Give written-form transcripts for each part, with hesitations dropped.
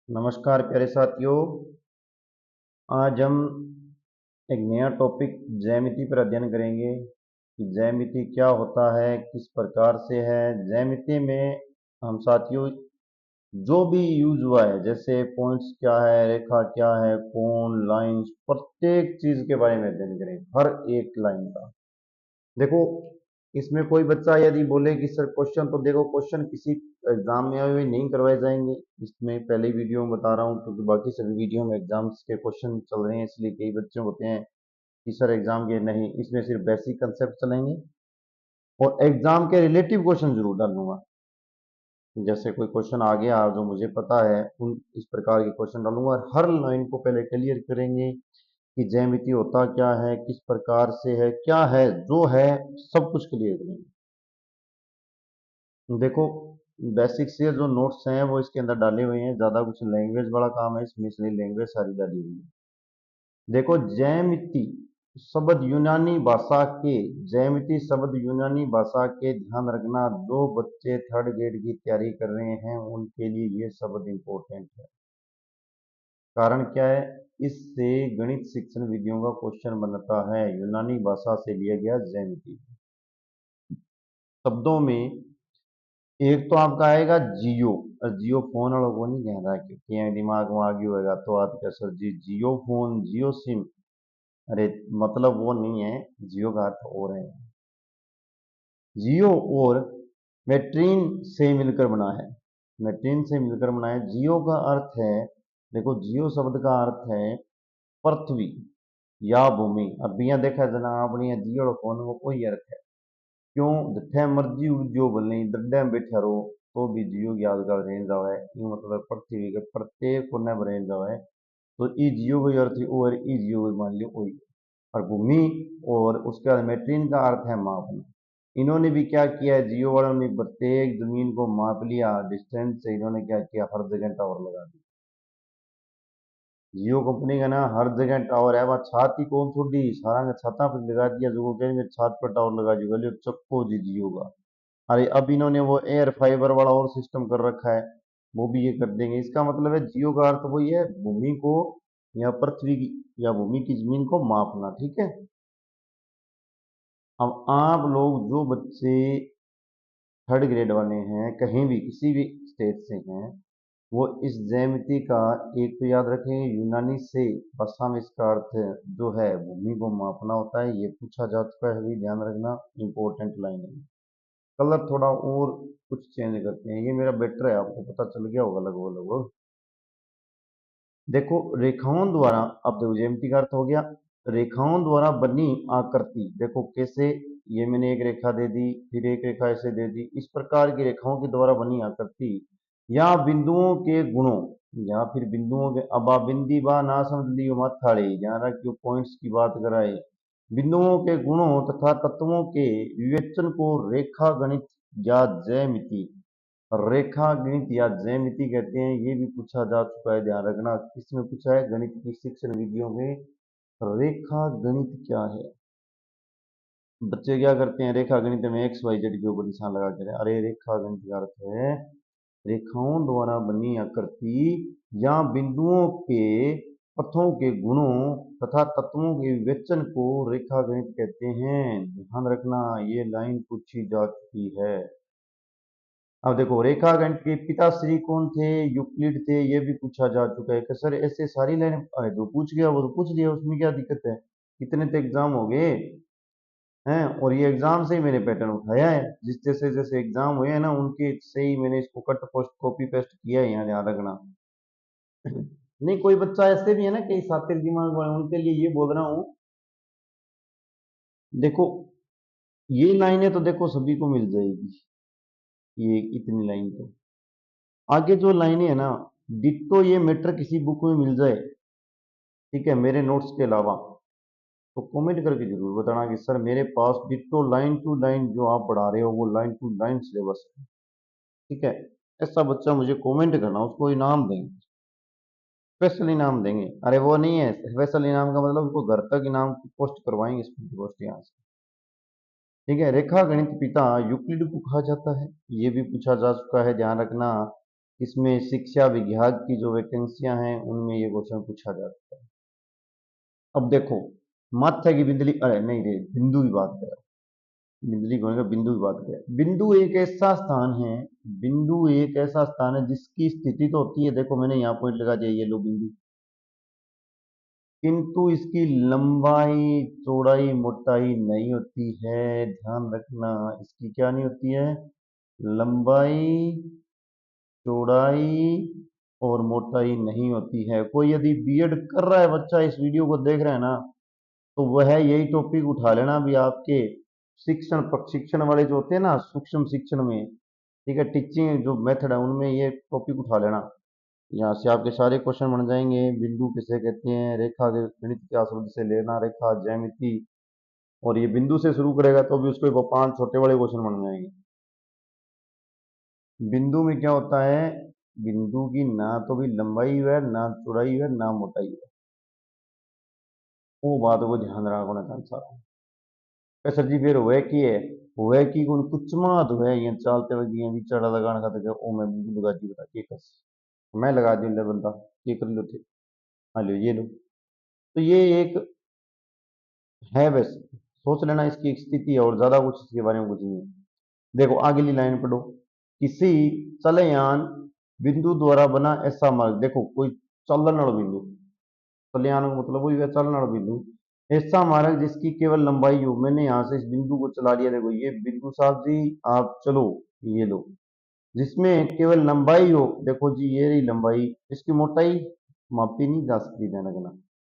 नमस्कार प्यारे साथियों। आज हम एक नया टॉपिक ज्यामिति पर अध्ययन करेंगे कि ज्यामिति क्या होता है, किस प्रकार से है। ज्यामिति में हम साथियों जो भी यूज हुआ है, जैसे पॉइंट्स क्या है, रेखा क्या है, कोण, लाइंस, प्रत्येक चीज के बारे में अध्ययन करेंगे, हर एक लाइन का। देखो, इसमें कोई बच्चा यदि बोले कि सर क्वेश्चन, तो देखो क्वेश्चन किसी एग्जाम में हुए नहीं करवाए जाएंगे। इसमें पहले वीडियो में बता रहा हूँ क्योंकि बाकी सभी वीडियो में एग्जाम्स के क्वेश्चन चल रहे हैं, इसलिए कई बच्चे होते हैं कि सर एग्जाम के नहीं, इसमें सिर्फ बेसिक कंसेप्ट चलेंगे और एग्जाम के रिलेटिव क्वेश्चन जरूर डालूंगा। जैसे कोई क्वेश्चन आ गया जो मुझे पता है, उन इस प्रकार के क्वेश्चन डालूंगा और हर लाइन को पहले क्लियर करेंगे कि ज्यामिति होता क्या है, किस प्रकार से है, क्या है, जो है, सब कुछ क्लियर करेंगे। देखो, बेसिक से जो नोट्स हैं वो इसके अंदर डाले हुए हैं, ज्यादा कुछ लैंग्वेज वाला काम है इसमें, इसलिए लैंग्वेज सारी डाली हुई है। देखो, ज्यामिति शब्द यूनानी भाषा के, ज्यामिति शब्द यूनानी भाषा के, ध्यान रखना, जो बच्चे थर्ड ग्रेड की तैयारी कर रहे हैं उनके लिए ये शब्द इंपॉर्टेंट है। कारण क्या है? इससे गणित शिक्षण विधियों का क्वेश्चन बनता है। यूनानी भाषा से लिया गया ज्यामिति शब्दों में एक तो आपका आएगा जियो। और जियो फोन वालों को नहीं कह रहा कि दिमाग में आगे होगा तो आप क्या सर जी, जियो फोन, जियो सिम, अरे मतलब वो नहीं है। जियो का अर्थ और है, जियो और मेट्रीन से मिलकर बना है। मेट्रीन से मिलकर बना है। जियो का अर्थ है, देखो जियो शब्द का अर्थ है पृथ्वी या भूमि। अब यहाँ देखा जना अपनी जियो फोन को कोई अर्थ है क्यों? जिथे मर्जी उद्योग बने दड्डे में बैठा रहो तो भी जियो की यादगार रह जावे। यूं मतलब पृथ्वी के प्रत्येक कोने पर रह जावे तो ई जियो का अर्थ ही और ई जियो मान लियो वही। और भूमि और उसके बाद मेट्रिन का अर्थ है मापना। इन्होंने भी क्या किया है, जियो वालों ने प्रत्येक जमीन को माप लिया डिस्टेंस से। इन्होंने क्या किया, हर जगह टावर लगा दिया। जियो कंपनी का ना हर जगह टावर है, वह छात ही कौन छोड़ी, सारा का छाता पर लगा दिया। जो कह मेरे छात पर टावर लगा दिया, बोले चक्को जी जियो का। अरे अब इन्होंने वो एयर फाइबर वाला और सिस्टम कर रखा है, वो भी ये कर देंगे। इसका मतलब है जियो का अर्थ वही है, भूमि को या पृथ्वी की या भूमि की जमीन को मापना। ठीक है। अब आप लोग जो बच्चे थर्ड ग्रेड वाले हैं, कहीं भी किसी भी स्टेट से हैं, वो इस ज्यामिति का एक तो याद रखें, यूनानी से भाषा में इसका अर्थ जो है भूमि को मापना होता है। ये पूछा जा चुका है, भी ध्यान रखना, इंपॉर्टेंट लाइन है। कलर थोड़ा और कुछ चेंज करते हैं, ये मेरा बेटर है, आपको पता चल गया होगा लगभग लगभग। देखो, रेखाओं द्वारा, अब देखो ज्यामिति का अर्थ हो गया रेखाओं द्वारा बनी आकृति। देखो कैसे, ये मैंने एक रेखा दे दी, फिर एक रेखा ऐसे दे दी, इस प्रकार की रेखाओं के द्वारा बनी आकृति या बिंदुओं के गुणों, या फिर बिंदुओं के, अब आप बिंदी बा ना समझ लियो मत थाड़ी, जहां रख क्यों पॉइंट्स की बात कराए। बिंदुओं के गुणों तथा तत्वों के विवेचन को रेखा गणित या ज्यामिति, रेखा गणित या ज्यामिति कहते हैं। ये भी पूछा जा चुका है, ध्यान रखना। किसमें पूछा है? गणित की शिक्षण विधियों में। रेखा गणित क्या है? बच्चे क्या करते हैं, रेखा गणित में एक्स वाई जेड के ऊपर निशान लगा के, अरे रेखा गणित का अर्थ है रेखाओं द्वारा बनी आकृति या बिंदुओं के पथों के गुणों तथा तत्वों के विवेचन को रेखा गणित कहते हैं। ध्यान रखना, ये लाइन पूछी जा चुकी है। अब देखो, रेखा गणित के पिताश्री कौन थे? यूक्लिड थे। ये भी पूछा जा चुका है कि सर ऐसे सारी लाइन, अरे जो पूछ गया वो तो पूछ लिया, उसमें क्या दिक्कत है? कितने तो एग्जाम हो गए हैं और ये एग्जाम से ही मैंने पैटर्न उठाया है। जिस जैसे जैसे एग्जाम हुए हैं ना, उनके से ही मैंने इसको कट पोस्ट कॉपी पेस्ट किया है, यहाँ ध्यान रखना। नहीं, कोई बच्चा ऐसे भी है ना, कई सातिर दिमाग वाले, उनके लिए ये बोल रहा हूँ। देखो, ये लाइनें तो देखो सभी को मिल जाएगी, ये इतनी लाइन तो। आगे जो लाइनें है ना, डिट्टो ये मैटर किसी बुक में मिल जाए, ठीक है, मेरे नोट्स के अलावा, तो कमेंट करके जरूर बताना कि सर मेरे पास डिट्टो लाइन टू लाइन जो आप पढ़ा रहे हो वो लाइन टू लाइन सिलेबस है। ठीक है, ऐसा बच्चा मुझे कमेंट करना, उसको इनाम देंगे, स्पेशल इनाम देंगे। अरे वो नहीं है स्पेशल इनाम का मतलब, उसको घर तक इनाम पोस्ट करवाएंगे, स्पीड पोस्ट यहाँ से। ठीक है, रेखा गणित पिता यूक्लिड को कहा जाता है, ये भी पूछा जा चुका है, ध्यान रखना। इसमें शिक्षा विभाग की जो वैकेंसियां हैं उनमें ये क्वेश्चन पूछा जाता है। अब देखो, माथे की बिंदली, अरे नहीं रे, बिंदु की बात करें, बिंदली कौन का, बिंदु की बात करें। बिंदु एक ऐसा स्थान है, बिंदु एक ऐसा स्थान है जिसकी स्थिति तो होती है, देखो मैंने यहाँ पॉइंट लगा दिया, ये लो बिंदु, किंतु इसकी लंबाई चौड़ाई मोटाई नहीं होती है। ध्यान रखना, इसकी क्या नहीं होती है, लंबाई चौड़ाई और मोटाई नहीं होती है। कोई यदि बीएड कर रहा है बच्चा, इस वीडियो को देख रहा है ना, तो वह यही टॉपिक उठा लेना भी, आपके शिक्षण प्रशिक्षण वाले जो होते हैं ना, सूक्ष्म शिक्षण में, ठीक है, टीचिंग जो मेथड है उनमें ये टॉपिक उठा लेना। यहाँ से आपके सारे क्वेश्चन बन जाएंगे। बिंदु किसे कहते हैं, रेखा के गणित क्या शब्द से लेना, रेखा ज्यामिति, और ये बिंदु से शुरू करेगा तो भी उसके 5 छोटे बड़े क्वेश्चन बन जाएंगे। बिंदु में क्या होता है, बिंदु की ना तो भी लंबाई है, ना चौड़ाई है, ना मोटाई है। वो बात को ध्यान रखना चाहता हूँ। सर जी फिर हुए की है, हुए की कौन कुछ मात हुए, ये चलते हुए ये बिचारा लगाने का तो ओ मैं बिंदु लगा दी, बता के कस मैं लगा दी, ले बंदा ये कर लो थे, हाँ लो ये लो। तो ये एक है, बस सोच लेना इसकी एक स्थिति है, और ज्यादा कुछ इसके बारे में कुछ नहीं है। देखो अगली लाइन पढ़ो, किसी चलयान बिंदु द्वारा बना ऐसा मार्ग, देखो कोई चलन वाला बिंदु, चलयान का मतलब वही है, चलन वाला बिंदु, ऐसा मार्ग जिसकी केवल लंबाई हो, मैंने यहाँ से इस बिंदु को चला लिया, देखो ये बिंदु साहब जी, आप चलो ये लो, जिसमें केवल लंबाई हो, देखो जी ये रही लंबाई, इसकी मोटाई मापी नहीं जा सकती, ध्यान रखना,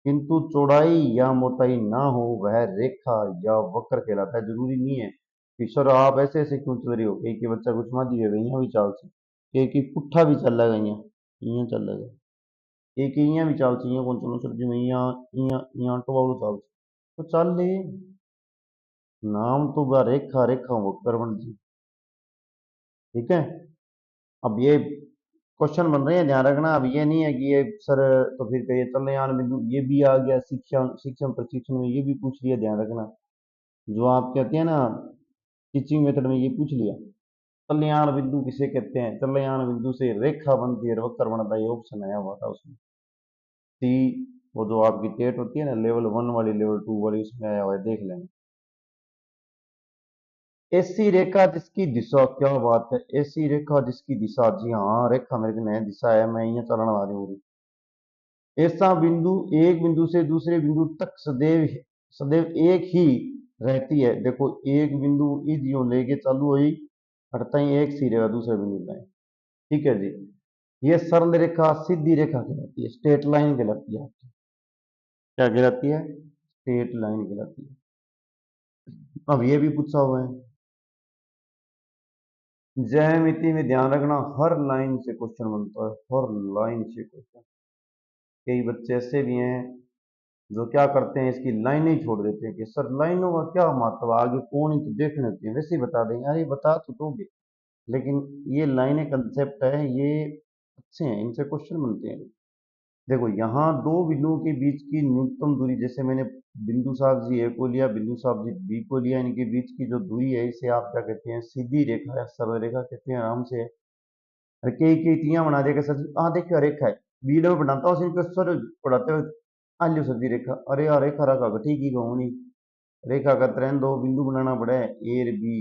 किंतु चौड़ाई या मोटाई ना हो, वह रेखा या वक्र कहलाता है। जरूरी नहीं है कि सर आप ऐसे ऐसे क्यों चल रहे हो, एक ही बच्चा कुछ मा दिए यहाँ भी चाल से, एक ही पुट्ठा भी चल रहा है, यहाँ यहाँ चल रहा है, एक ही यहाँ भी चाल से, यहाँ कौन चलो सर जी मैं यहाँ यहाँ यहाँ टवालू चाल से, तो चल ले, नाम तो बा रेखा, रेखा वक्र बन जी, ठीक है। अब ये क्वेश्चन बन रहे हैं, ध्यान रखना, अब ये नहीं है कि ये सर तो फिर कहिए चलयान बिंदु, ये भी आ गया शिक्षा शिक्षण प्रशिक्षण में, ये भी पूछ लिया, ध्यान रखना, जो आप कहते हैं ना टीचिंग मेथड में, ये पूछ लिया। चलयान बिंदु किसे कहते हैं, चलयान बिंदु से रेखा बनती है, वक्र बनता है, ये ऑप्शन आया हुआ था उसमें, सी, वो जो आपकी टेट होती है ना, लेवल 1 वाली, लेवल 2 वाली, उसमें आया हुआ है, देख लेना। ऐसी रेखा जिसकी दिशा, क्या बात है, ऐसी रेखा जिसकी दिशा, जी हाँ रेखा मेरे को नया दिशा है, मैं यहाँ चलने वाली हूँ। ऐसा बिंदु एक बिंदु से दूसरे बिंदु तक सदैव सदैव एक ही रहती है। देखो एक बिंदु इज यूं लेके चालू हुई, हटता ही एक सी रहेगा दूसरे बिंदु पे, ठीक है जी। ये सरल रेखा सीधी रेखा कहलाती है, स्ट्रेट लाइन कहलाती है आपकी, क्या कहलाती है, स्ट्रेट लाइन कहलाती है। अब ये भी पूछा हुआ है, ज्यामिति में ध्यान रखना, हर लाइन से क्वेश्चन बनता है, हर लाइन से क्वेश्चन। कई बच्चे ऐसे भी हैं जो क्या करते हैं, इसकी लाइन ही छोड़ देते हैं कि सर लाइनों का क्या मतलब, आगे कौन ही तो देखने होती है, वैसे ही बता देंगे, अरे बता तो दोगे, लेकिन ये लाइनें कंसेप्ट है, ये अच्छे हैं, इनसे क्वेश्चन बनते हैं। देखो यहाँ दो बिंदुओं के बीच की न्यूनतम दूरी, जैसे मैंने बिंदु साहब जी ए को लिया, बिंदु साहब जी बी को लिया, इनके बीच की जो दूरी है इसे आप क्या कहते हैं, सीधी रेखा या सरल रेखा कहते हैं, आराम से। अरे कई कई तियां बना देगा सर, हाँ देखियो रेखा है, वीडियो में बनाता हूँ इनको सर पढ़ाते हुए, आलू सब्जी रेखा, अरे यार रेखा रखा ठीक ही कहूँ नहीं, रेखा का तरह दो बिंदु बनाना पड़ा है, ए और बी,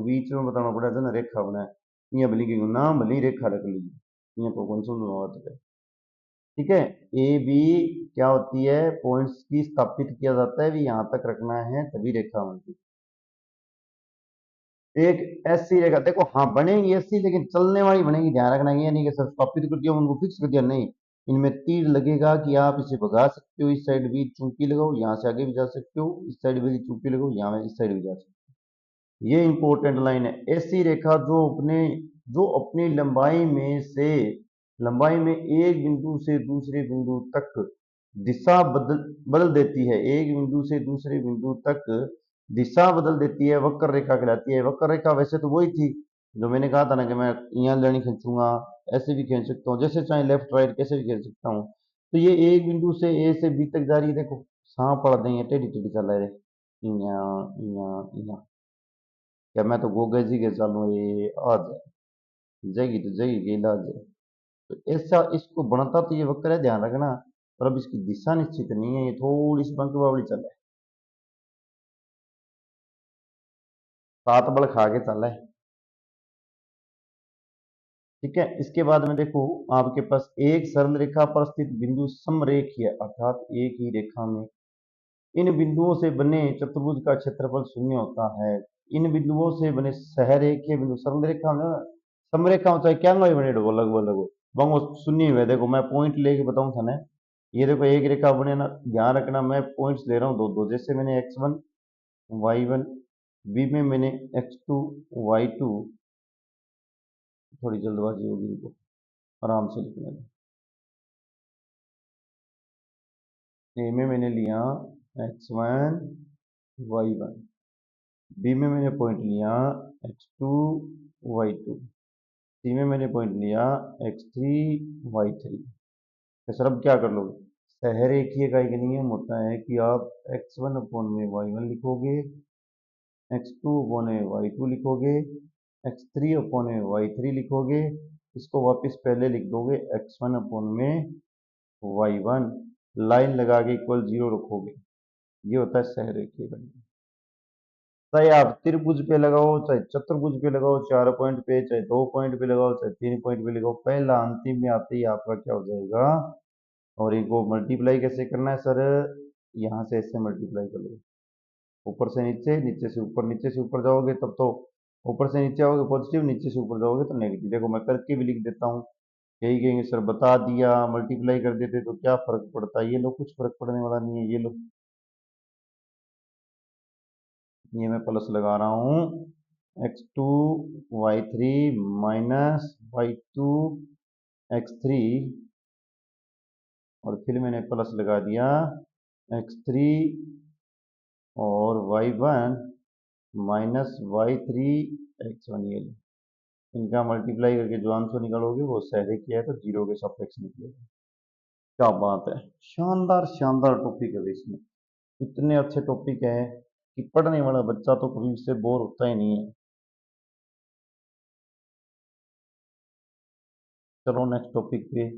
बीच में बताना पड़ा था ना, रेखा बना है, यहाँ भली की नाम भली रेखा रख लीजिए, यहाँ तो कौन सा बात है, ठीक है। ए बी क्या होती है, पॉइंट्स की स्थापित किया जाता है, भी यहाँ तक रखना है तभी रेखा बनती है। एक ऐसी रेखा, देखो हाँ बनेगी ऐसी, लेकिन चलने वाली बनेगी, ध्यान रखना, ये नहीं कि सर स्थापित कर दिया उनको फिक्स कर दिया, नहीं, इनमें तीर लगेगा कि आप इसे भगा सकते हो, इस साइड भी चूंकि लगाओ, यहाँ से आगे भी जा सकते हो, इस साइड भी चूंकि लगाओ, यहाँ इस साइड भी जा सकते हो, ये इंपॉर्टेंट लाइन है। ऐसी रेखा जो अपनी लंबाई में एक बिंदु से दूसरे बिंदु तक दिशा बदल देती है, एक बिंदु से दूसरे बिंदु तक दिशा बदल देती है, वक्र रेखा कहलाती है। वक्र रेखा वैसे तो वही थी जो मैंने कहा था ना कि मैं यहाँ लाइन खींचूंगा, ऐसे भी खींच सकता हूँ, जैसे चाहे लेफ्ट राइट कैसे भी खींच सकता हूँ। तो ये एक बिंदु से ए से बी तक जा रही है, देखो सांप पढ़ देंगे, टेढ़ी टेढ़ी चल रहे, यहाँ यहाँ यहाँ, क्या मैं तो गोगे जी के चालू, ये आ जाए, जाएगी तो जाएगी, इलाज है। तो ऐसा इसको बनता तो ये वक्र है, ध्यान रखना। और अब इसकी दिशा निश्चित नहीं है, ये थोड़ी सी पंख बावड़ी चल रहा है, सात बल खा के चल रहा है। ठीक है, इसके बाद में देखो, आपके पास एक सरल रेखा पर स्थित बिंदु समरेखीय अर्थात एक ही रेखा में इन बिंदुओं से बने चतुर्भुज का क्षेत्रफल शून्य होता है। इन बिंदुओं से बने सहरेखीय बिंदु सरल रेखा में समरेखा हो चाहे क्या बने लगभग लगभग बंगो शून्य हुए। देखो मैं पॉइंट लेके बताऊं था ना, ये देखो एक रेखा बने ना, ध्यान रखना मैं पॉइंट्स दे रहा हूँ दो दो, जैसे मैंने x1 y1, बी में मैंने x2 y2, थोड़ी जल्दबाजी होगी इनको आराम से लिखने दो। ए में मैंने लिया x1 y1, बी में मैंने पॉइंट लिया x2 y2, सी में मैंने पॉइंट लिया x3 y3। तो सर अब क्या कर लोगे, सहरेखीय का एक नियम होता है कि आप x1 अपॉन में y1 लिखोगे, x2 अपॉन में y2 लिखोगे, x3 अपॉन में y3 लिखोगे, इसको वापस पहले लिख दोगे x1 अपॉन में y1, लाइन लगा के इक्वल जीरो रखोगे। ये होता है सहरेखीय गणित। चाहे आप त्रिभुज पे लगाओ, चाहे चतुर्भुज पे लगाओ, 4 पॉइंट पे, चाहे 2 पॉइंट पे लगाओ, चाहे 3 पॉइंट पे लगाओ, पहला अंतिम में आते ही आपका क्या हो जाएगा। और इनको मल्टीप्लाई कैसे करना है सर, यहाँ से ऐसे मल्टीप्लाई कर लो, ऊपर से नीचे, नीचे से ऊपर, नीचे से ऊपर जाओगे तब तो ऊपर से नीचे आओगे पॉजिटिव, नीचे से ऊपर जाओगे तो नेगेटिव। देखो मैं करके भी लिख देता हूँ, यही कहेंगे सर बता दिया, मल्टीप्लाई कर देते तो क्या फर्क पड़ता है, ये लो कुछ फर्क पड़ने वाला नहीं है। ये लो, ये मैं प्लस लगा रहा हूँ, x2 y3 minus y2 x3, और फिर मैंने प्लस लगा दिया x3 और y1 माइनस y3 x1। ये लो, इनका मल्टीप्लाई करके जो आंसर निकालोगे वो सहरे किया है तो जीरो के सापेक्ष निकलेगा। क्या बात है, शानदार शानदार टॉपिक है इसमें, इतने अच्छे टॉपिक है कि पढ़ने वाला बच्चा तो कभी इससे बोर होता ही नहीं है। चलो नेक्स्ट टॉपिक पे,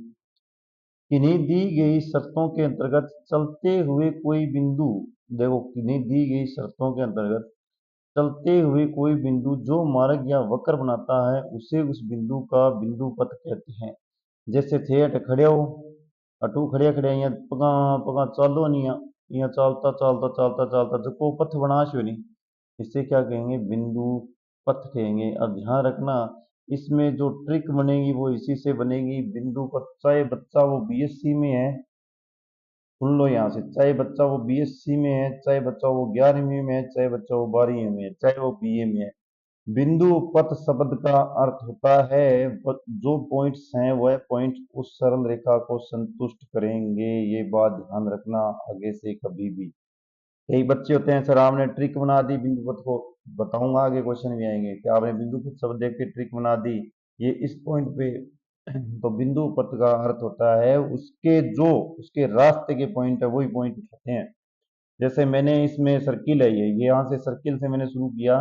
किन्हीं दी गई शर्तों के अंतर्गत चलते हुए कोई बिंदु, देखो किन्हीं दी गई शर्तों के अंतर्गत चलते हुए कोई बिंदु जो मार्ग या वक्र बनाता है उसे उस बिंदु का बिंदु पथ कहते हैं। जैसे थे अट खड़े हो, अटू खड़े खड़े यहाँ पगा पगा चालो नहीं, यहाँ चालता चालता चालता चालता जो को पथ बनाश हो नहीं, इसे क्या कहेंगे, बिंदु पथ कहेंगे। अब ध्यान रखना, इसमें जो ट्रिक बनेगी वो इसी से बनेगी, बिंदु पथ। चाहे बच्चा वो बीएससी में है, सुन लो यहाँ से, चाहे बच्चा वो बीएससी में है, चाहे बच्चा वो 11वीं में है, चाहे बच्चा वो 12वीं में है, चाहे वो बीए में है, बिंदु पथ शब्द का अर्थ होता है जो पॉइंट्स हैं वह पॉइंट उस सरल रेखा को संतुष्ट करेंगे। ये बात ध्यान रखना आगे से कभी भी। कई बच्चे होते हैं सर आपने ट्रिक बना दी बिंदु पथ को, बताऊंगा आगे क्वेश्चन भी आएंगे कि आपने बिंदु पथ शब्द देख के ट्रिक बना दी ये इस पॉइंट पे। तो बिंदु पथ का अर्थ होता है उसके जो उसके रास्ते के पॉइंट है वही पॉइंट उठाते हैं। जैसे मैंने इसमें सर्किल है, ये यहाँ से सर्किल से मैंने शुरू किया,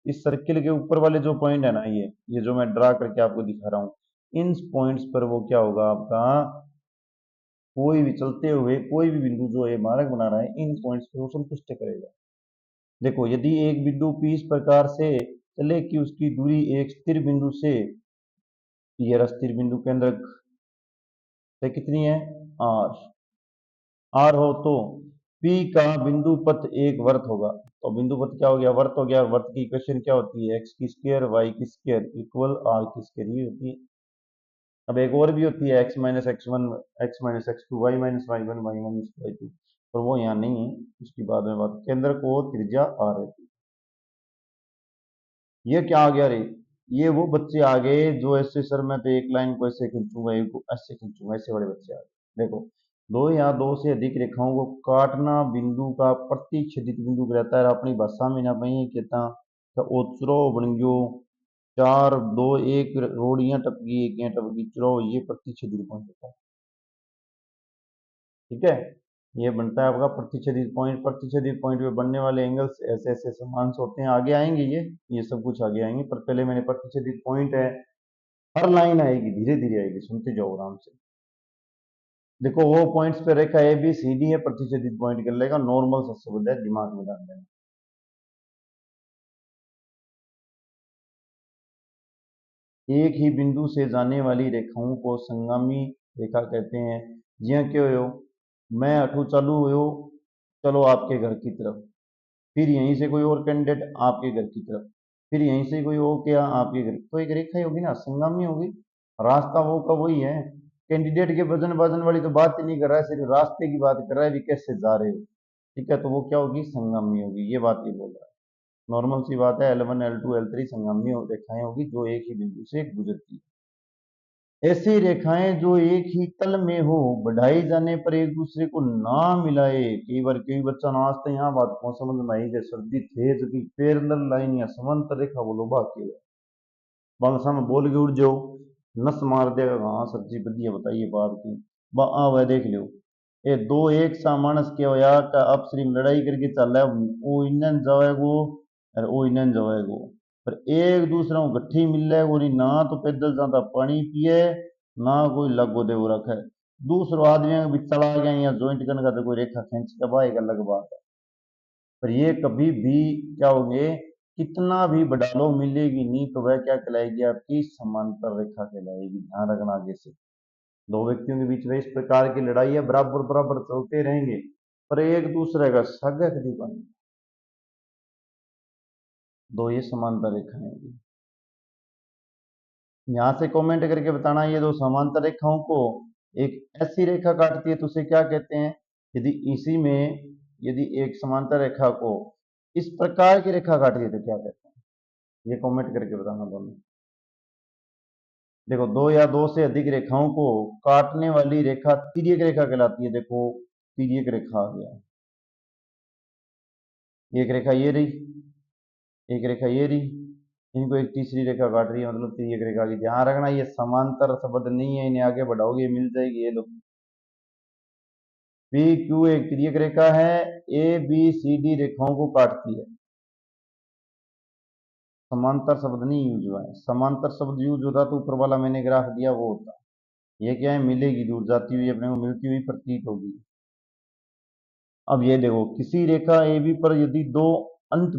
इस सर्किल के ऊपर वाले जो पॉइंट है ना, ये जो मैं ड्रा करके आपको दिखा रहा हूँ, इन पॉइंट्स पर वो क्या होगा आपका, कोई भी चलते हुए कोई भी बिंदु जो ये मार्ग बना रहा है इन पॉइंट्स पर वो संतुष्ट करेगा। देखो यदि एक बिंदु P इस प्रकार से चले कि उसकी दूरी एक स्थिर बिंदु से, ये रहा स्थिर बिंदु केंद्रक से कितनी है, R, आर हो तो P का बिंदु पथ एक वर्त होगा। तो बिंदु पथ क्या हो गया, वर्त हो गया। वर्त की इक्वेशन क्या होती है, एक्स की स्क्वायर वाई की स्क्वायर इक्वल आर की स्क्वायर, ये होती है। अब एक और भी होती है X minus X one, X minus X two, Y minus Y one, Y minus Y two, पर वो यहाँ नहीं है, उसकी बाद में बात। केंद्र को त्रिज्या आर है। ये क्या आ गया रे, ये वो बच्चे आ गए जो ऐसे सर मैं तो एक लाइन को ऐसे खींचूंगा, एक को ऐसे खींचूंगा, ऐसे बड़े बच्चे आ गए। देखो दो या दो से अधिक रेखाओं को काटना बिंदु का प्रतिच्छेदित बिंदु कहलाता है। अपनी भाषा में ना पही कहता तो ओचरो बन गयो, चार दो एक रोड़ियां टपकी एक यहाँ टपकी चरो, ये प्रतिच्छेदित पॉइंट होता है। ठीक है, ये बनता है आपका प्रतिच्छेदित पॉइंट। प्रतिच्छेदित पॉइंट पे बनने वाले एंगल्स ऐसे ऐसे समान से होते हैं, आगे आएंगे ये सब कुछ आगे आएंगे, पर पहले मैंने प्रतिच्छेदित पॉइंट है हर लाइन आएगी, धीरे धीरे आएगी, सुनते जाओ आराम से। देखो वो पॉइंट्स पे रेखा ए बी सी डी है, प्रतिशत पॉइंट कर लेगा, नॉर्मल सा शब्द है, दिमाग में डाल देना। एक ही बिंदु से जाने वाली रेखाओं को संगामी रेखा कहते हैं। जिया क्यों हो, मैं अठू चालू हो, चलो आपके घर की तरफ, फिर यहीं से कोई और कैंडिडेट आपके घर की तरफ, फिर यहीं से कोई और क्या आपके घर, तो एक रेखा ही होगी ना, संगामी होगी। रास्ता वो का वही है। कैंडिडेट के वजन वजन वाली तो बात ही नहीं कर रहा है, सिर्फ रास्ते की बात कर रहा है भी कैसे जा रहे हो। ठीक है, तो वो क्या होगी, संगामी होगी, ये बात ही बोल रहा है। नॉर्मल सी बात है, L1 L2 L3 संगामी रेखाएं होगी जो एक ही बिंदु से गुजरती है। ऐसी रेखाएं जो एक ही तल में हो, बढ़ाई जाने पर एक दूसरे को ना मिलाए। कई बार कई बच्चा नाचते यहाँ बात को समझ में आई कि सर्दी थे जो कि पैरेलल लाइन या समांतर रेखा बोलो बाकी है, बालसा में बोल के उड़ जाओ, नस मार देगा। हाँ सर जी बढ़िया बताइए बात की, आ वह देख लो, ये दो एक सा मानस के होया का अब सिर्फ लड़ाई करके चल रहा है, वो इन्हन जाएगो और वो इन्हन जाएगो, पर एक दूसरे को गट्ठी मिल रहा है, वो नहीं ना तो पैदल जाता पानी पिए, ना कोई लगो दे वो रखा है। दूसरो आदमी भी चला गया या ज्वाइंट करने का तो कोई रेखा खींच के बा, एक अलग बात है। पर ये कभी भी क्या होंगे, कितना भी बढ़ा लो मिलेगी नहीं, तो वह क्या कहलाएगी, आपकी समांतर रेखा कहलाएगी। ध्यान रखना आगे से, दो व्यक्तियों के बीच में इस प्रकार की लड़ाई है, बराबर बराबर चलते रहेंगे, पर एक दूसरे का सगा कभी बने, दो ये समांतर रेखाएं होगी। यहाँ से कमेंट करके बताना, ये दो समांतर रेखाओं को एक ऐसी रेखा काटती है तो उसे क्या कहते हैं। यदि इसी में यदि एक समांतर रेखा को इस प्रकार की रेखा काटती है तो क्या कहते हैं, ये कमेंट करके बताना दोनों। देखो दो या दो से अधिक रेखाओं को काटने वाली रेखा तिर्यक रेखा कहलाती है। देखो तिर्यक रेखा आ गया, एक रेखा ये रही, एक रेखा ये रही, इनको एक तीसरी रेखा काट रही है, मतलब तिर्यक रेखा की। ध्यान रखना ये समांतर शब्द नहीं है, इन्हें आगे बढ़ाओगे मिल जाएगी ये लो। पी क्यू एक तिर्यक रेखा है, ए बी सी डी रेखाओं को काटती है। समांतर शब्द नहीं यूज हुआ है, समांतर शब्द यूज होता तो ऊपर वाला मैंने ग्राफ दिया वो होता। ये क्या है, मिलेगी, दूर जाती हुई अपने को मिलती हुई प्रतीत होगी। अब ये देखो, किसी रेखा ए बी पर यदि दो अनंत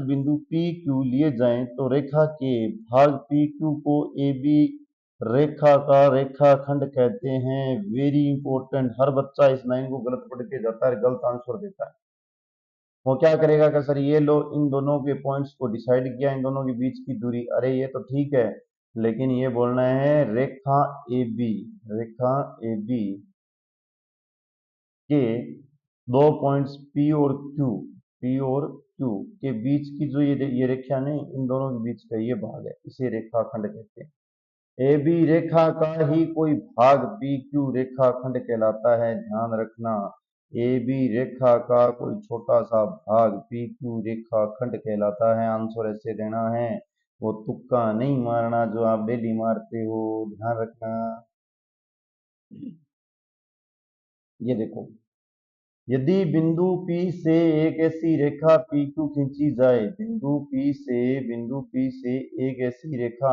बिंदु पी क्यू लिए जाएं तो रेखा के भाग पी क्यू को ए बी रेखा का रेखाखंड कहते हैं। वेरी इंपॉर्टेंट, हर बच्चा इस लाइन को गलत पढ़ के जाता है, गलत आंसर देता है। वो क्या करेगा कि सर ये लो, इन दोनों के पॉइंट्स को डिसाइड किया, इन दोनों के बीच की दूरी, अरे ये तो ठीक है, लेकिन ये बोलना है रेखा A B, Rekha A B के दो पॉइंट्स पी और क्यू के बीच की जो ये रेखा नहीं, इन दोनों के बीच का ये भाग है, इसे रेखाखंड कहते हैं। ए बी रेखा का ही कोई भाग पी क्यू रेखाखंड कहलाता है, ध्यान रखना। ए बी रेखा का कोई छोटा सा भाग पी क्यू रेखाखंड कहलाता है। आंसर ऐसे देना है, वो तुक्का नहीं मारना जो आप डेली मारते हो, ध्यान रखना। ये देखो, यदि बिंदु P से एक ऐसी रेखा PQ खींची जाए, बिंदु P से एक ऐसी रेखा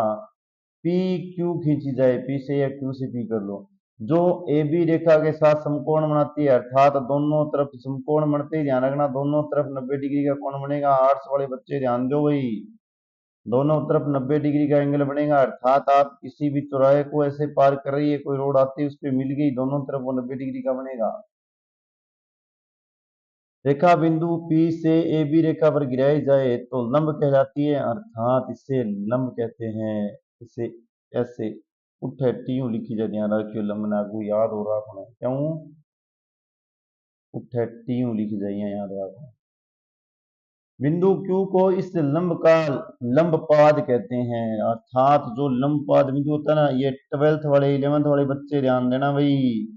PQ खींची जाए, P से या Q से P कर लो, जो AB रेखा के साथ समकोण बनाती है, अर्थात दोनों तरफ समकोण बनते ही, ध्यान रखना दोनों तरफ 90 डिग्री का कोण बनेगा। आर्ट्स वाले बच्चे ध्यान दो भाई, दोनों तरफ 90 डिग्री का एंगल बनेगा, अर्थात आप किसी भी चौराहे को ऐसे पार कर रही है, कोई रोड आती है उस पर मिल गई, दोनों तरफ वो 90 डिग्री का बनेगा। रेखा बिंदु P से ए बी रेखा पर गिराई जाए तो लंब कहलाती है, अर्थात इसे लंब कहते हैं। इसे ऐसे उठे टीयू लिखी जाए, ध्यान रखियो, लंब ना को याद हो रहा होना, क्यों उठे टीयू लिखी जाइए, याद रखो। बिंदु Q को इस लंब का लंबपाद कहते हैं, अर्थात जो लंबपाद बिंदु होता है ना, ये 12th वाले 11th वाले बच्चे ध्यान देना भाई,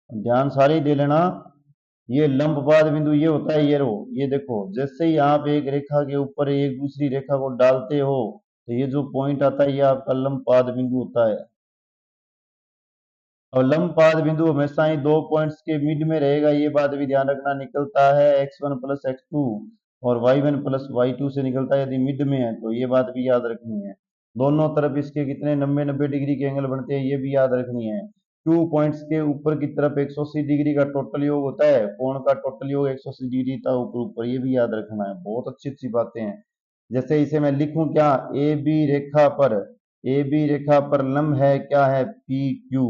ध्यान सारे ही दे लेना। ये लंबपाद बिंदु ये होता है, ये रो, ये देखो, जैसे ही आप एक रेखा के ऊपर एक दूसरी रेखा को डालते हो तो ये जो पॉइंट आता है ये आपका लंबपाद बिंदु होता है। और लंबपाद बिंदु हमेशा ही दो पॉइंट्स के मिड में रहेगा, ये बात भी ध्यान रखना। निकलता है x1 प्लस x2 और y1 प्लस y2 से निकलता है, यदि मिड में है तो ये बात भी याद रखनी है। दोनों तरफ इसके कितने 90-90 डिग्री के एंगल बनते हैं, ये भी याद रखनी है। 2 पॉइंट्स के ऊपर की तरफ 180 डिग्री का टोटल योग होता है, कोण का टोटल योग 180 डिग्री था ऊपर ऊपर, ये भी याद रखना है। बहुत अच्छी अच्छी बातें हैं। जैसे इसे मैं लिखूं क्या, ए बी रेखा पर, ए बी रेखा पर लंब है क्या है, पी क्यू।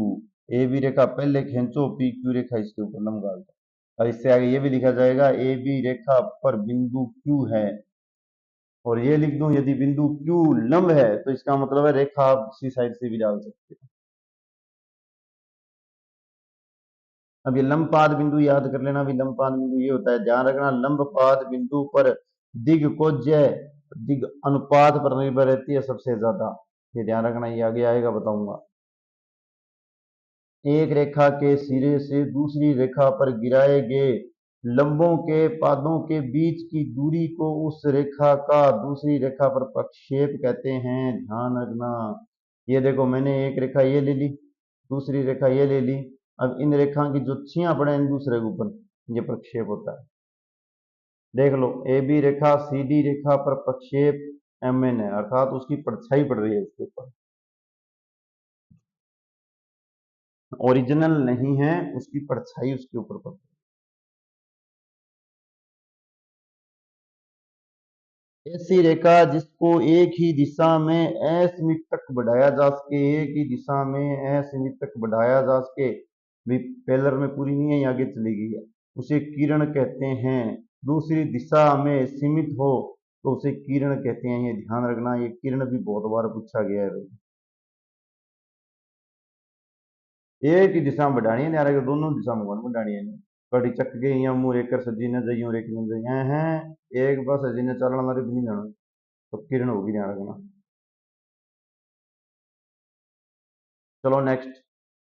ए बी रेखा पहले खींचो, पी क्यू रेखा इसके ऊपर लंब डाल दो। और इससे आगे ये भी लिखा जाएगा, ए बी रेखा पर बिंदु क्यू है। और ये लिख दूं, यदि बिंदु क्यू लंब है तो इसका मतलब है रेखा आप इसी साइड से भी डाल सकते हैं। अब ये लंब पाद बिंदु याद कर लेना भी, लंब पाद बिंदु ये होता है, ध्यान रखना, लंब पाद बिंदु पर दिग को जय दिग अनुपात पर निर्भर रहती है सबसे ज्यादा। ये ध्यान रखना, ये आगे आएगा बताऊंगा। एक रेखा के सिरे से दूसरी रेखा पर गिराए गए लंबों के पादों के बीच की दूरी को उस रेखा का दूसरी रेखा पर प्रक्षेप कहते हैं। ध्यान रखना। ये देखो, मैंने एक रेखा ये ले ली, दूसरी रेखा ये ले ली। अब इन रेखा की जो छियां पड़े हैं दूसरे के ऊपर, ये प्रक्षेप होता है। देख लो, A B Rekha C D रेखा पर प्रक्षेप एम एन है, अर्थात उसकी परछाई पड़ रही है इसके ऊपर, ओरिजिनल नहीं है, उसकी परछाई उसके ऊपर पड़ रही है। ऐसी रेखा जिसको एक ही दिशा में असीमित तक बढ़ाया जा सके, एक ही दिशा में असीमित तक बढ़ाया जा सके, भी पेलर में पूरी नहीं है, ये आगे चली गई है, उसे किरण कहते हैं। दूसरी दिशा में सीमित हो तो उसे किरण कहते हैं, ये ध्यान रखना। ये किरण भी बहुत बार पूछा गया है भाई। एक ही दिशा में बढ़ानी है, ध्यान रखो, दोनों दिशा में कौन बढ़ानी है। कड़ी चक गई या मुंह रेकर सजी न जइयो रेख न जई हैं, एक बस सजी ने चालन मारे भी नहीं जाना, तो किरण होगी, ध्यान रखना। चलो नेक्स्ट।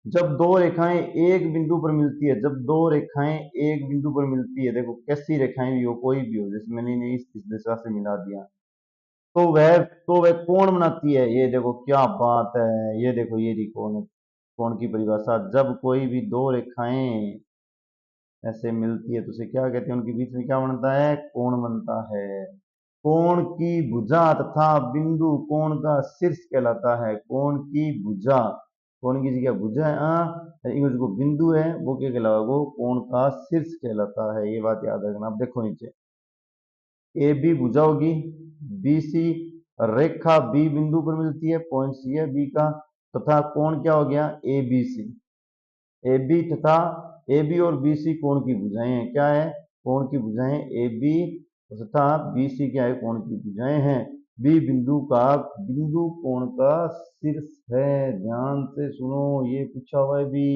जब दो रेखाएं एक बिंदु पर मिलती है, जब दो रेखाएं एक बिंदु पर मिलती है, देखो कैसी रेखाएं भी हो, कोई भी हो, जैसे मैंने इन्हें इस दिशा से मिला दिया, तो वह कोण बनाती है। ये देखो क्या बात है, ये देखो, ये रही कोण, कोण की परिभाषा। जब कोई भी दो रेखाएं ऐसे मिलती है तो उसे क्या कहते हैं, उनके बीच में क्या बनता है, कोण बनता है। कोण की भुजा तथा बिंदु कोण का शीर्ष कहलाता है। कोण की भुजा, कोण की जगह भुजा है, जो बिंदु है वो क्या कहलाएगा, वो कोण का शीर्ष कहलाता है। ये बात याद रखना। अब देखो नीचे, ए बी भुजा होगी, बी सी रेखा बी बिंदु पर मिलती है, पॉइंट सी है बी का, तथा कोण क्या हो गया, A B C. A B तथा ए बी और बी सी कोण की भुजाएं हैं, क्या है, कोण की भुजाएं। ए बी तथा बी सी क्या है, कोण की भुजाएं हैं। बी बिंदु का बिंदु कोण का शीर्ष है। ध्यान से सुनो, ये पूछा हुआ है भी,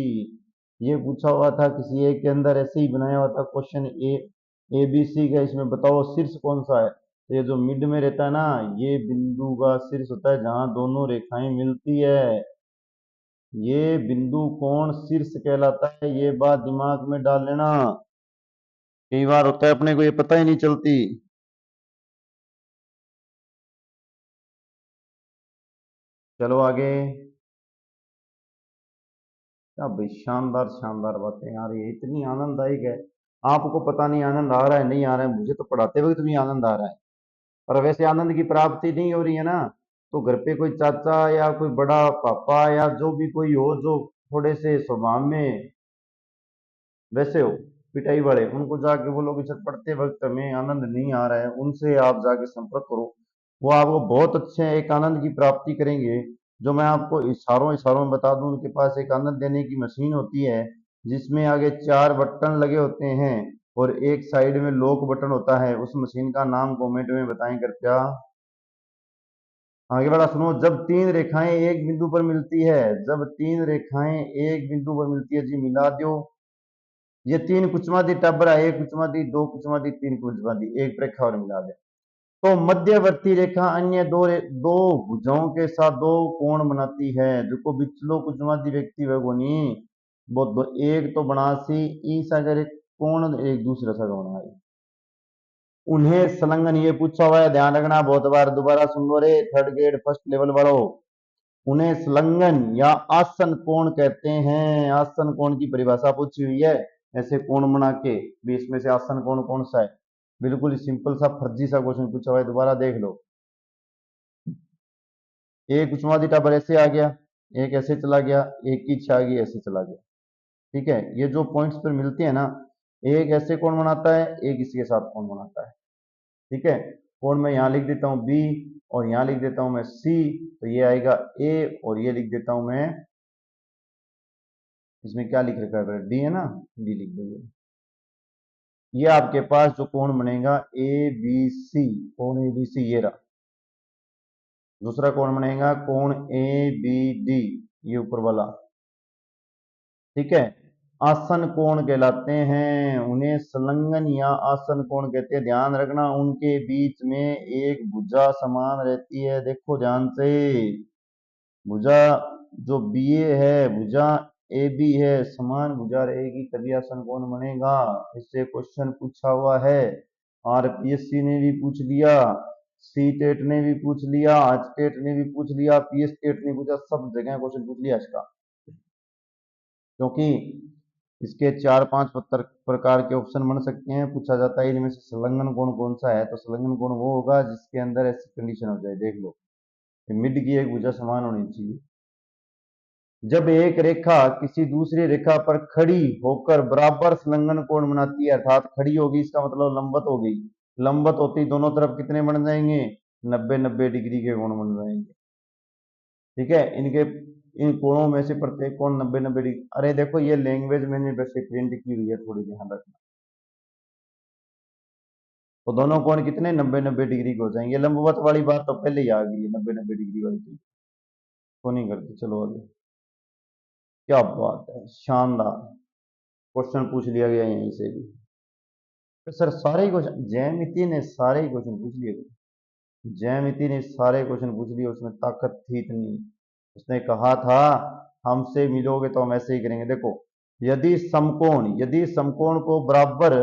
ये पूछा हुआ था किसी एक के अंदर, ऐसे ही बनाया हुआ था क्वेश्चन, ए बी सी का, इसमें बताओ शीर्ष कौन सा है। तो ये जो मिड में रहता है ना, ये बिंदु का शीर्ष होता है, जहां दोनों रेखाएं मिलती है, ये बिंदु कोण शीर्ष कहलाता है। ये बात दिमाग में डाल लेना, कई बार होता है अपने को ये पता ही नहीं चलती। चलो आगे। क्या भाई, शानदार शानदार बातें यार, ये इतनी आनंददायक है। आपको पता नहीं आनंद आ रहा है नहीं आ रहा है, मुझे तो पढ़ाते वक्त भी आनंद आ रहा है। और वैसे आनंद की प्राप्ति नहीं हो रही है ना, तो घर पे कोई चाचा या कोई बड़ा पापा या जो भी कोई हो, जो थोड़े से स्वभाव में वैसे हो, पिटाई वाले, उनको जाके बोलो कि सर पढ़ते वक्त हमें आनंद नहीं आ रहा है, उनसे आप जाके संपर्क करो। वो आपको बहुत अच्छे एक आनंद की प्राप्ति करेंगे। जो मैं आपको इशारों इशारों में बता दूं, उनके पास एक आनंद देने की मशीन होती है, जिसमें आगे 4 बटन लगे होते हैं और एक साइड में लॉक बटन होता है। उस मशीन का नाम कमेंट में बताएं कृपया। आगे वाला सुनो। जब तीन रेखाएं एक बिंदु पर मिलती है, जब तीन रेखाएं एक बिंदु पर मिलती है, जी मिला दो। ये तीन कुचमादी टब्बरा, एक कुचमादी, दो कुचमादी, तीन कुचमादी, एक रेखा और मिला दे, तो मध्यवर्ती रेखा अन्य दो भुजाओं के साथ दो कोण बनाती है। जो बिचलो कुचमादी व्यक्ति वह कोनी, वो एक तो बनासी इस अगर एक कोण एक दूसरा सा बना है, उन्हें संलग्न, ये पूछा हुआ है, ध्यान रखना, बहुत बार दोबारा सुन लो रे, थर्ड ग्रेड फर्स्ट लेवल वालों। उन्हें संलग्न या आसन कोण कहते हैं। आसन कोण की परिभाषा पूछी हुई है, ऐसे कोण बना के भी, इसमें से आसन कोण कौन सा है। बिल्कुल ही सिंपल सा फर्जी सा क्वेश्चन पूछा हुआ है, दोबारा देख लो। एक उच्चवादी टावर ऐसे आ गया, एक ऐसे चला गया, एक की छा गई ऐसे चला गया। ठीक है, ये जो पॉइंट्स पर मिलते हैं ना, एक ऐसे कोण बनाता है, एक इसके साथ कोण बनाता है। ठीक है, कोण मैं यहाँ लिख देता हूँ बी, और यहाँ लिख देता हूँ मैं सी, तो ये आएगा ए, और ये लिख देता हूँ मैं, इसमें क्या लिख रखा है, डी है ना, डी लिख दो। ये आपके पास जो कोण बनेगा ए बी सी, कोण ए बी सी ये रहा। दूसरा कोण बनेगा कोण ए बी डी, ये ऊपर वाला। ठीक है, आसन कोण कहलाते हैं, उन्हें संलग्न या आसन कोण कहते हैं। ध्यान रखना, उनके बीच में एक भुजा समान रहती है। देखो ध्यान से, भुजा जो बी ए है, भुजा ए बी है, समान भुजा रहेगी तभी आसन कोण बनेगा। इससे क्वेश्चन पूछा हुआ है, आरपीएससी ने भी पूछ लिया, सी टेट ने भी पूछ लिया, आज टेट ने भी पूछ लिया, पीएस टेट ने पूछा, सब जगह क्वेश्चन पूछ लिया इसका। क्योंकि इसके 4-5 प्रकार के ऑप्शन बन सकते हैं, पूछा जाता है इनमें से संलग्न कोण कौन सा है, तो संलग्न कोण वो होगा जिसके अंदर ऐसी कंडीशन हो जाए। देख लो, मिड की एक भुजा समान होनी चाहिए। जब एक रेखा किसी दूसरी रेखा पर खड़ी होकर बराबर संलग्न कोण बनाती है, अर्थात खड़ी होगी, इसका मतलब लंबवत हो गई। लंबवत होती दोनों तरफ कितने बन जाएंगे, 90-90 डिग्री के कोण बन जाएंगे। ठीक है, इनके इन कोणों में से प्रत्येक कोण 90-90 डिग्री। अरे देखो, ये लैंग्वेज मैंने वैसे प्रिंट की हुई है, थोड़ी ध्यान रखना। तो दोनों कोण कितने 90-90 डिग्री के हो जाएंगे। लंबवत वाली बात तो पहले ही आ गई है, 90-90 डिग्री वाली तो को नहीं करते। चलो आगे, क्या बात है, शानदार क्वेश्चन पूछ लिया गया यहीं से भी। तो सर सारे क्वेश्चन जयमिति ने सारे क्वेश्चन पूछ लिए थे। जयमिति ने सारे क्वेश्चन पूछ लिए, उसमें ताकत थी इतनी। उसने कहा था हमसे मिलोगे तो हम ऐसे ही करेंगे। देखो, यदि समकोण को बराबर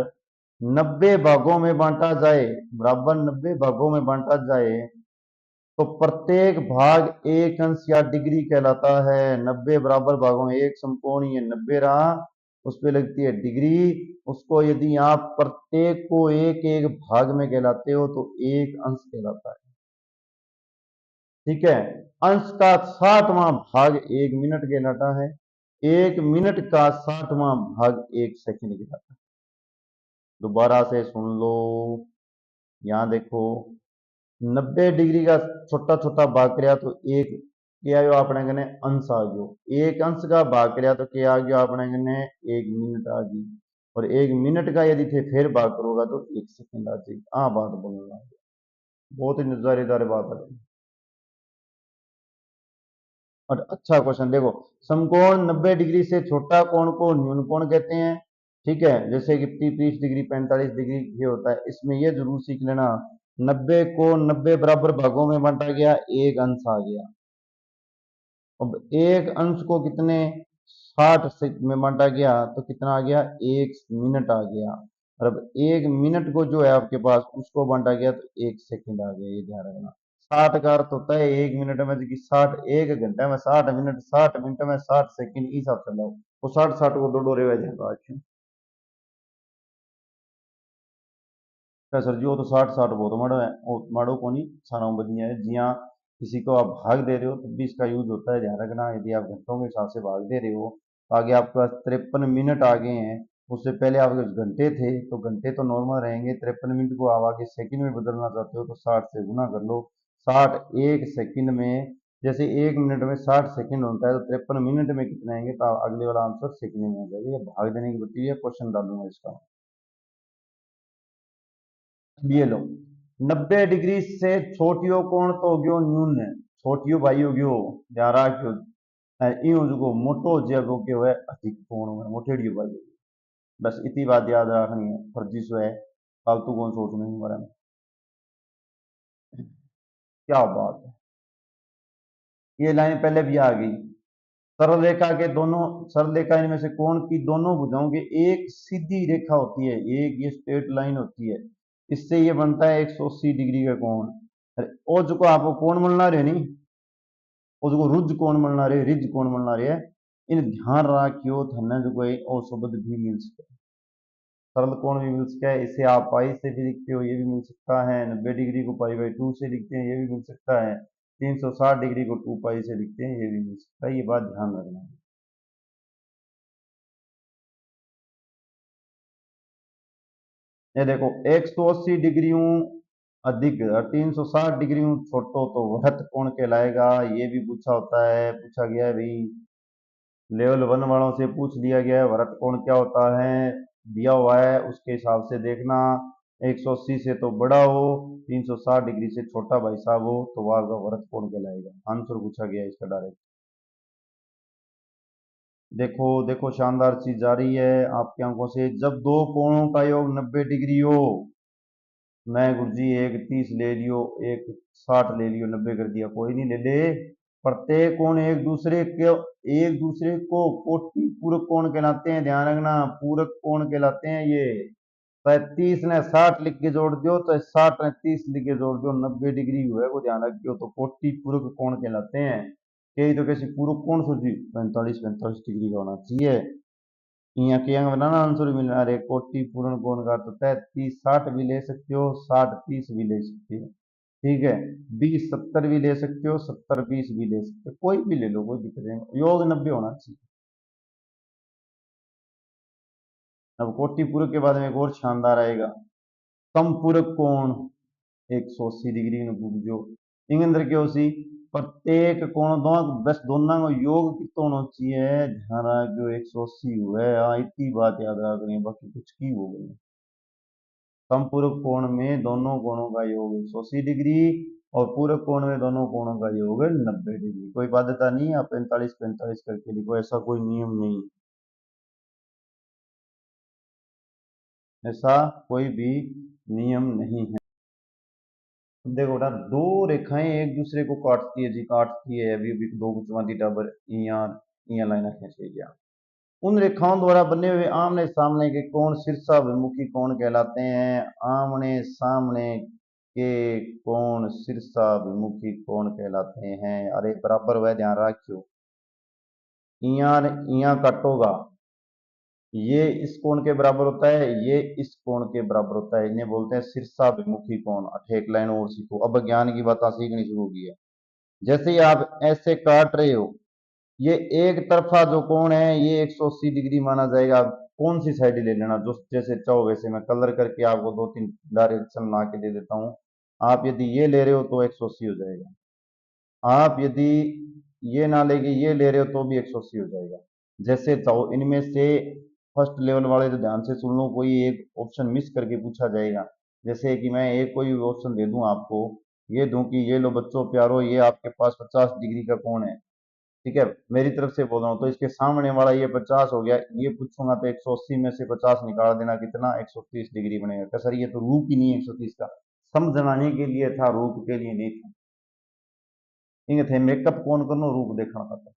90 भागों में बांटा जाए, बराबर 90 भागों में बांटा जाए, तो प्रत्येक भाग एक अंश या डिग्री कहलाता है। 90 बराबर भागों में एक समकोण, ये 90 रहा, उस पे लगती है डिग्री। उसको यदि आप प्रत्येक को एक एक भाग में कहलाते हो तो एक अंश कहलाता है। ठीक है, अंश का 60वां भाग 1 मिनट कहलाता है। 1 मिनट का 60वां भाग 1 सेकंड कहलाता है। दोबारा से सुन लो, यहां देखो, 90 डिग्री का छोटा छोटा भाग कराया तो एक क्या आयो अपने कने अंश आ गयो। एक अंश का भाग कराया तो क्या आ गया अपने कने 1 मिनट आ गई। और 1 मिनट का यदि थे फिर भाग करोगा तो 1 सेकंड आ जाएगी। बात बोलना, बहुत ही नजारेदार बात है। और अच्छा क्वेश्चन देखो, समकोण 90 डिग्री से छोटा कोण को न्यून कोण कहते हैं। ठीक है, जैसे कि 30 डिग्री 45 डिग्री ये होता है। इसमें ये जरूर सीख लेना, 90 को 90 बराबर भागों में बांटा गया, एक अंश आ गया। अब एक अंश को कितने 60 से में बांटा गया तो कितना आ गया, 1 मिनट आ गया। और अब 1 मिनट को जो है आपके पास उसको बांटा गया तो 1 सेकंड आ गया। ये ध्यान रखना, 60 का अर्थ होता है 1 मिनट में, जो कि 60 एक घंटे में 60 मिनट, 60 मिनट में 60 सेकंड, इस हिसाब से लाओ। वो 60-60 को दो डोरे हुए जाएगा आज। क्या सर जी, वो तो 60-60 बहुत माड़ो है, वो माड़ो को नहीं सारा बदिया है। जी हाँ, किसी को आप भाग दे रहे हो तब भी इसका यूज होता है, ध्यान रखना। यदि आप घंटों के हिसाब से भाग दे रहे हो तो आगे आपके पास 53 मिनट आ गए हैं। उससे पहले आपके घंटे थे, तो घंटे तो नॉर्मल रहेंगे। 53 मिनट को आप आगे सेकंड में बदलना चाहते हो तो 60 से गुना कर लो। 60 1 सेकंड में, जैसे 1 मिनट में 60 सेकंड होता है, तो 53 मिनट में कितने आएंगे, तो अगले वाला आंसर सेकंड में आ जाएगा। ये भाग देने की बची है, क्वेश्चन डालूंगा इसका। ये लो, 90 डिग्री से छोटियो कोण तो हो गयो न्यून है, छोटियो भाई हो गयो, ध्यान रखियो। यूं जो मोटो जब हो गयो है अधिक कोण में, मोटेडियो भाई। बस इतनी बात याद रखनी है, फर्जी सो है, फालतू कौन सोचना है बारे में। क्या बात है, ये लाइन पहले भी आ गई। सरल रेखा के दोनों, सरल रेखा इनमें से कोण की दोनों भुजाओं की एक सीधी रेखा होती है, एक ये स्ट्रेट लाइन होती है, इससे ये बनता है 180 डिग्री का कोण। और जो को आपको कोण मिलना रहे नहीं, उसको रुज कोण मिलना रहे, रिज कोण मिलना रहे, इन ध्यान रखियो, धन्य जो कोई और शब्द भी मिल सके, सरल कोण भी मिल सकता है। इसे आप पाई से भी लिखते हो, ये भी मिल सकता है। 90 डिग्री को पाई बाई 2 से लिखते हैं, ये भी मिल सकता है। 360 डिग्री को 2 पाई से लिखते हैं, ये भी मिल सकता है, ये बात ध्यान रखना। ये देखो 180 डिग्री अधिक और 360 डिग्री छोटो तो वृत्त कोण कहलाएगा, ये भी पूछा होता है, पूछा गया है भाई। लेवल 1 वालों से पूछ लिया गया है वृत्त कोण क्या होता है, दिया हुआ है उसके हिसाब से देखना। 180 से तो बड़ा हो, 360 डिग्री से छोटा भाई साहब हो, तो वह आपका वृत्त कोण कहलाएगा। आंसर पूछा गया है इसका डायरेक्ट। देखो देखो शानदार चीज जारी है आपकी आंखों से। जब दो कोणों का योग 90 डिग्री हो, मैं गुरुजी एक 30 ले लियो, एक 60 ले लियो, 90 कर दिया, कोई नहीं ले ले। प्रत्येक कोण एक दूसरे को कोटि पूरक कोण कहलाते हैं, ध्यान रखना, पूरक कोण कहलाते हैं ये। चाहे 30 ने 60 लिख के जोड़ दियो, चाहे 60 ने 30 लिख के जोड़ दियो, 90 डिग्री हुए को ध्यान रखियो, तो कोटि पूरक कोण कहलाते हैं। कई तो कैसी पूरक कोण सोची 45-45 डिग्री का होना चाहिए। यहाँ के यहाँ बनाना आंसर भी मिलना। अरे कोटि पूर्ण कोण का अर्थ होता है 30-60 भी ले सकते हो, 60-30 भी ले सकते हो, ठीक है। 20-70 भी ले सकते हो, 70-20 भी ले सकते हो, कोई भी ले लो, कोई दिक्कत नहीं, योग 90 होना चाहिए। अब कोटि पूरक के बाद में एक और शानदार आएगा, समपूरक कोण 180 डिग्री ने पूछो इंगेंद्र के उसी प्रत्येक कोण दो बस दोनों को योग कितना होना चाहिए, ध्यान रखियो 180 हुए। हाँ इतनी बात याद रखनी है, बाकी कुछ की हो गई। समपूरक कोण में दोनों कोणों का योग 180 डिग्री, और पूरक कोण में दोनों कोणों का योग 90 डिग्री। कोई बाध्यता नहीं, आप 45-45 करके लिखो, ऐसा कोई नियम नहीं, ऐसा कोई भी नियम नहीं है। देखो बेटा, दो रेखाएं एक दूसरे को काटती है जी, काटती है, अभी अभी दो गुचवाती टाबर इया लाइन खींचे गया। उन रेखाओं द्वारा बने हुए आमने सामने के कोण शीर्षाभिमुखी कोण कहलाते हैं। आमने सामने के कोण शीर्षाभिमुखी कोण कहलाते हैं। अरे बराबर वह ध्यान रखियो, इया इया काटोगा, ये इस कोण के बराबर होता है, ये इस कोण के बराबर होता है, इन्हें बोलते हैं शीर्षाभिमुखी कोण। एक लाइन और सीखो, अब ज्ञान की बात सीखनी शुरू की है। जैसे ही आप ऐसे काट रहे हो, ये एक तरफा जो कोण है ये 180 डिग्री माना जाएगा। आप कौन सी साइड ले लेना, जो जैसे चाहो वैसे, मैं कलर करके आपको 2-3 डायरेक्शन ला के दे देता हूँ। आप यदि ये ले रहे हो तो 180 हो जाएगा, आप यदि ये ना लेके ये ले रहे हो तो भी 180 हो जाएगा, जैसे चाहो। इनमें से फर्स्ट लेवल वाले तो ध्यान से सुन लो, कोई एक ऑप्शन मिस करके पूछा जाएगा। जैसे कि मैं एक कोई ऑप्शन दे दूं आपको, ये दूं कि ये लो बच्चों प्यारो, ये आपके पास 50 डिग्री का कोण है, ठीक है, मेरी तरफ से बोल रहा हूँ, तो इसके सामने वाला ये 50 हो गया, ये पूछूंगा तो 180 में से 50 निकाल देना, कितना 130 डिग्री बनेगा। क्या सर ये तो रूप ही नहीं है 130 का, समझाने के लिए था, रूप के लिए नहीं था। इंगे थे मेकअप कौन करनो, रूप देखना पड़ता,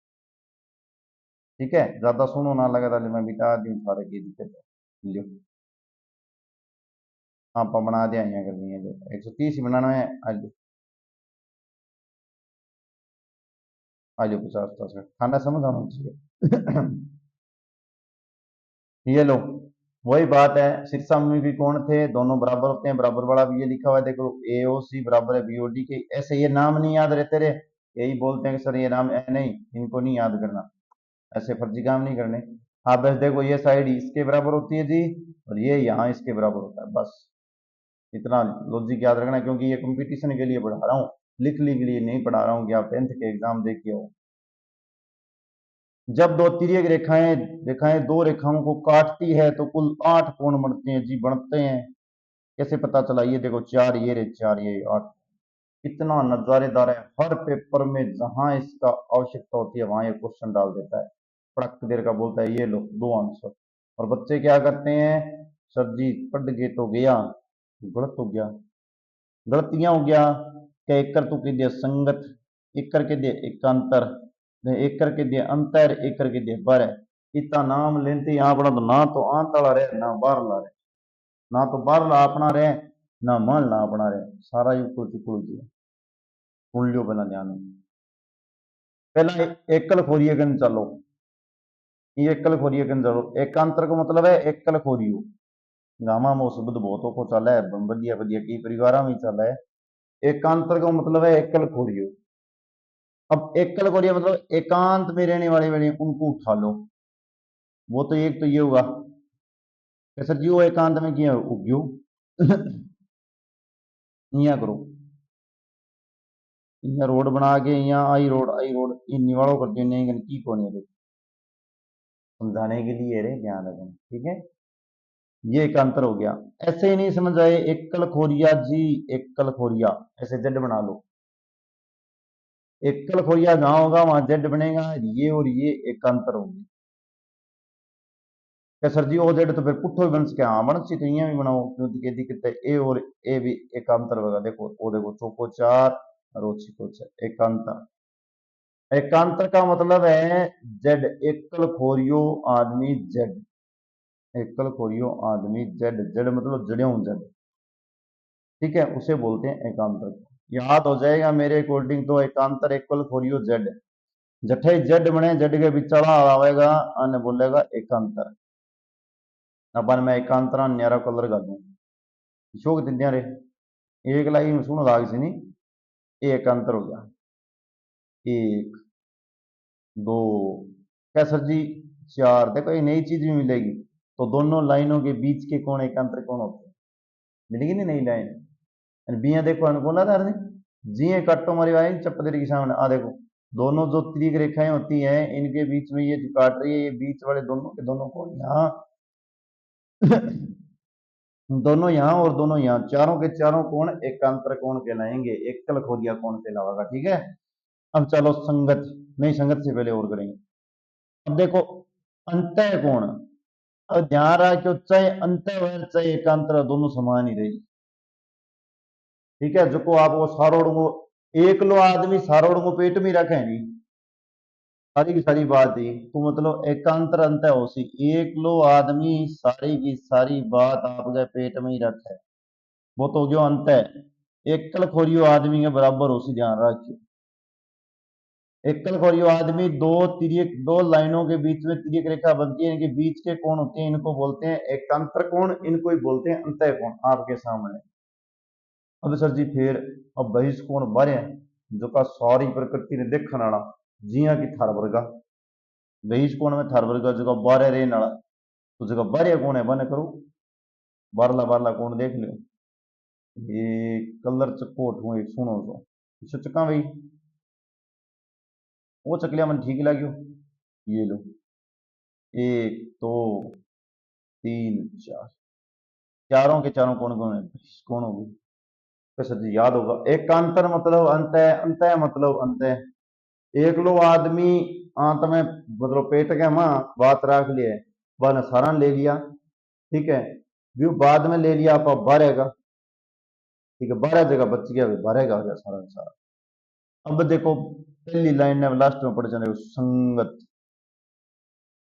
ठीक है। ज्यादा सुनो ना लगा था, मैं बिता दी सारे की दिक्कत है लियो। हाँ बना दिया, यहाँ करनी है जो 130 ही बनाना है। आज आज 50 का खाना समझ आना चाहिए। ये लो, वही बात है, शीर्षा में भी कोण थे, दोनों बराबर होते हैं, बराबर वाला भी ये लिखा हुआ है, देखो AOC बराबर है BOD के। ऐसे ये नाम नहीं याद रहते रे, यही बोलते हैं कि सर ये नाम है नहीं, इनको नहीं याद करना, ऐसे फर्जी काम नहीं करने। हाँ बस देखो, ये साइड इसके बराबर होती है जी, और ये यहाँ इसके बराबर होता है, बस इतना लॉजिक याद रखना, क्योंकि ये कंपटीशन के लिए पढ़ा रहा हूँ, लिखने के लिए नहीं पढ़ा रहा हूँ कि आप 10th के एग्जाम दे के हो। जब दो तिर्यक रेखाएं रेखाएं दो रेखाओं को काटती है तो कुल 8 कोण बनते हैं जी, बनते हैं। कैसे पता चला, ये देखो 4 ये रे 4 ये 8, इतना नजारेदार है। हर पेपर में जहां इसका आवश्यकता होती है वहां ये क्वेश्चन डाल देता है, पड़क देर का बोलता है ये लो 2 आंसर। और बच्चे क्या करते हैं, सर जी पढ़ गए तो गया, गलत हो गया, गलतियां हो गया, क्या एक कर तू कह दिया संगत, एक करके दिया एकांतर, एक करके दिया अंतर, एक करके दिया बर। इतना नाम लेते यहाँ पढ़ा तो ना तो आंत वाला रहे ना बाहर ला रहे, ना तो बाहर ला अपना रहे ना मान ला अपना रहे, सारा युग को चुकुल दिया। सुन लियो पहला ध्यान में। पहला एकल खोरिए कन चलो, ये एकल खोरिए कन चलो, एकांतर का मतलब है एकल खोरियो, गामा में शब्द बहुतों को चला है, बढ़िया बढ़िया की परिवार में चला है। एकांतर का मतलब है एकल खोरियो, अब एकल कोरिया मतलब एकांत में रहने वाले वाले उनको उठा लो। वो तो एक तो ये होगा कि सर जी वो एकांत में किया उग्यो इया करो, इया रोड बना के इया आई रोड इन निवाड़ो कर दियो नहीं की को नहीं रे, समझाने के लिए रे ध्यान रखना, ठीक है। ये एक अंतर हो गया। ऐसे ही नहीं समझ आए, एकल खोरिया जी, एकल खोरिया ऐसे जेड बना लो। एकल खोरिया जहां होगा वहां जेड बनेगा, ये और ये एक अंतर होगी। क्या सर जी ओ जेड तो फिर पुट्ठो भी बन सके, हाँ बन सी तो इं भी बनाओ, क्योंकि के दिक्कत है ए और ए भी एक अंतर होगा। देखो वो देखो चौको चार और ओ छिको छह, एक अंतर। एकांतर का मतलब है जेड, एकल खोरियो आदमी जेड, एकल खोरियो आदमी जेड, जेड मतलब जड़ों जेड, ठीक है, उसे बोलते हैं एकांतर। याद हो जाएगा मेरे अकॉर्डिंग तो एकांतर एकल खोरियो जेड, जठे जेड बने जेड के बिचड़ा आवेगा अने बोलेगा एकांतर। अपन मैं एकांतरा न्यारा कलर कर दूं शोक दिद्या रे, एक लाइन में सुनो लाग सी नहीं, एक अंतर हो गया। एक, दो, क्या सर जी चार, देखो एक नई चीज भी मिलेगी। तो दोनों लाइनों के बीच के कोण एकांतर कौन होते हैं, मिलेगी नहीं नई लाइन। बिया देखो अनुकूल था जी काटो मारी वाई चपदरी के सामने आ देखो, दोनों जो त्रिक रेखाएं होती हैं इनके बीच में ये जो काट रही है ये बीच वाले दोनों के दोनों कोण यहाँ दोनों यहाँ और दोनों यहाँ, चारों के चारों कोण एकांतर कोण कहलाएंगे, एकल खोरिया कोण कहलाएगा, ठीक है। अब चलो संगत, नहीं संगत से पहले और करेंगे। अब देखो अंतः कोण, अब ध्यान रखो चाहे अंतः हो चाहे एकांतर दोनों समान ही रहेगी, ठीक है। जो को आपको सारोड़ो एक लो आदमी सारोड़ो पेट में रखे नहीं, सारी की सारी बात ही तो मतलब एकांतर अंत हो सी, एक लो आदमी सारी की सारी बात आपके पेट में ही रखे, वो तो जो अंत है। एकल खोरियो आदमी के बराबर हो सी, ध्यान रखियो। एकल खोरियो आदमी दो तिरक, दो लाइनों के बीच में तिरक रेखा बनती है, इनके बीच के कोण होते हैं इनको बोलते हैं एकांतर कोण, इनको ही बोलते हैं अंतः कोण, आपके सामने। अब सर जी फिर अब बहिष्कोण बारे जो का सारी प्रकृति ने देखने वाला जिया की थार वर्गा, बहिष्कोण में थार वर्गा जो बारह रहने वाला, तो जो बारह कोण है बने करो, बारला बारला कोण देख लो। ये कलर चक्को उठू एक सुनो तो इसे चक्का भाई, वो चकलिया मन ठीक लग्यो, ये लो एक दो तीन चार, चारों के चारों कोण कौन है, कौन होगी। तो सर जी याद होगा एकांतर मतलब अंत है, अंत है मतलब अंत है। एक लो आदमी अंत में मतलब पेट के मां बात रख लिए बन सारा ले लिया, ठीक है, व्यू बाद में ले लिया आप बारह का, ठीक है, बारह जगह बच गया, बारह का आ गया सारा का सारा। अब देखो पहली लाइन में लास्ट में पढ़ जाने संगत,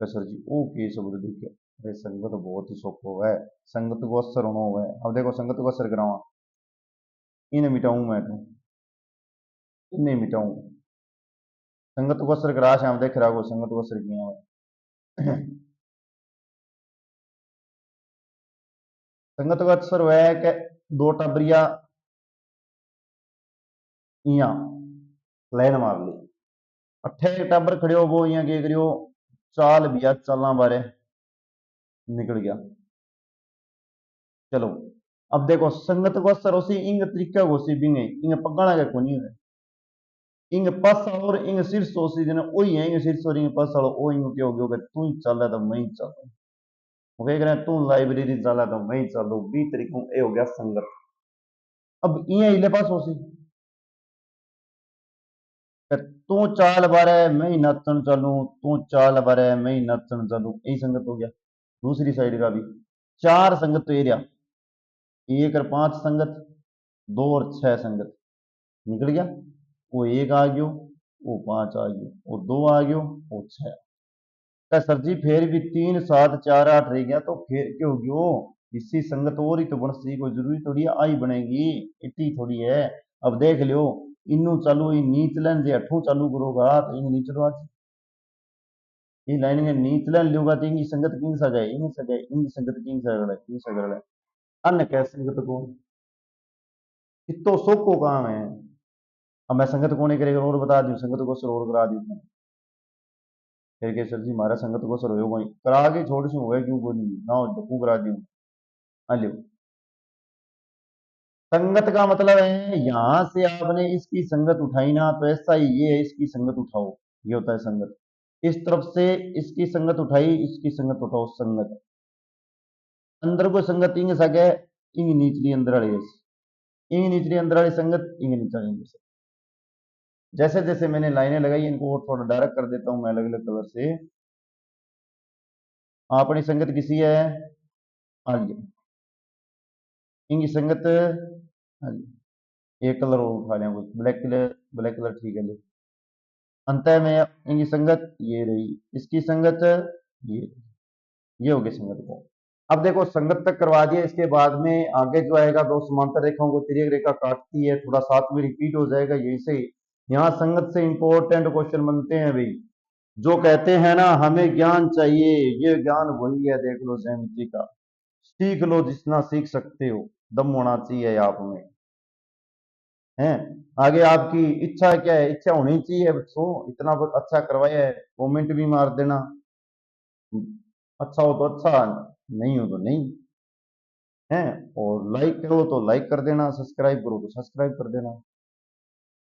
तो सर जी ओ के शब्द देखिए, अरे संगत बहुत ही सौखो है, संगत को असर होना हुआ है। अब देखो संगत को असर करावा, इन्हें मिटाऊं मैं तो, इन्हें मिटाऊं, संगत को असर करा श्याम देख रहा हो संगत को असर किया हुआ है। संगत का असर हुआ है कि दो टबरिया इया लाइन मार ली, अठे टाबर खड़े हो वो इं करियो चाल बिया चाल बारे निकल गया। चलो अब देखो संगत को असर होसी इंग तरीका होसी बिंगे इंग पगाना का कोनी है, इंग पास और इंग शीर्ष होसी जने ओही है, इंग शीर्ष और इंग पास वालो ओ इंग क्या हो गयो कि तू ही चल तो मैं ही चलूं, वो कह रहे तू लाइब्रेरी चला तो मैं ही चलूं, बी तरीकों ए हो गया संगत। अब इं इले पास होसी तू चाल बारे मैं ही नचन चलूं, तू चाल बारे मैं ही नचन चलूं, यही संगत हो गया। दूसरी साइड का भी चार संगत तो एरिया, एक और पांच संगत, दो और छह संगत निकल गया, वो एक आ गयो, वो पांच आ गयो, वो दो आ गयो, वो छह का सर जी फिर भी तीन सात चार आठ रह गया, तो फिर क्यों हो गयो, इसी संगत और ही तो बन सी, कोई जरूरी थोड़ी है आई बनेगी, इतनी थोड़ी है। अब देख लियो इनू चालू नीच लाइन जे अठू चालू करोगा तो इन नीच लो आज, ये लाइन में नीच लाइन लोगा तो इनकी संगत किंग सगाए इन सगाए इनकी संगत किंग सगड़ किंग सगड़ अन्य कैसे संगत को, इतो सो को काम है। अब मैं संगत को नहीं करेगा और बता दूं, संगत को सर और करा दी मैंने। फिर के सर जी हमारा संगत को सर हो गई करा के छोड़ से हुआ क्यों बोली ना हो तो करा दी। हाँ लियो, संगत का मतलब है यहां से आपने इसकी संगत उठाई ना, तो ऐसा ही ये है इसकी संगत उठाओ, ये होता है संगत। इस तरफ से इसकी संगत उठाई, इसकी संगत उठाओ, संगत। अंदर को संगत इंग सके, इंग नीचली अंदर वाली इंग नीचली अंदर वाली संगत इंग नीचा इंग से। जैसे जैसे मैंने लाइनें लगाई इनको और थोड़ा डार्क कर देता हूं मैं अलग अलग कलर से। अपनी संगत किसी है, आलिया, इनकी संगत, आलिया। एक कलर और उठा लिया कुछ ब्लैक कलर, ब्लैक कलर ठीक है ले। अंत में इनकी संगत ये रही, इसकी संगत ये हो गई संगत को। अब देखो संगत तक करवा दिया, इसके बाद में आगे जो आएगा दो समांतर रेखाओं को तिर्यक रेखा काटती है, थोड़ा साथ में रिपीट हो जाएगा यही से। यहाँ संगत से इंपॉर्टेंट क्वेश्चन बनते हैं भाई, जो कहते हैं ना हमें ज्ञान चाहिए, ये ज्ञान वही है, देख लो ज्यामिति का, सीख लो जितना सीख सकते हो, दम होना चाहिए आप में, है। आगे आपकी इच्छा क्या है, इच्छा होनी चाहिए बच्चों, इतना बहुत अच्छा करवाया है, कमेंट भी मार देना, अच्छा हो तो अच्छा, नहीं हो तो नहीं, है। और लाइक करो तो लाइक कर देना, सब्सक्राइब करो तो सब्सक्राइब कर देना।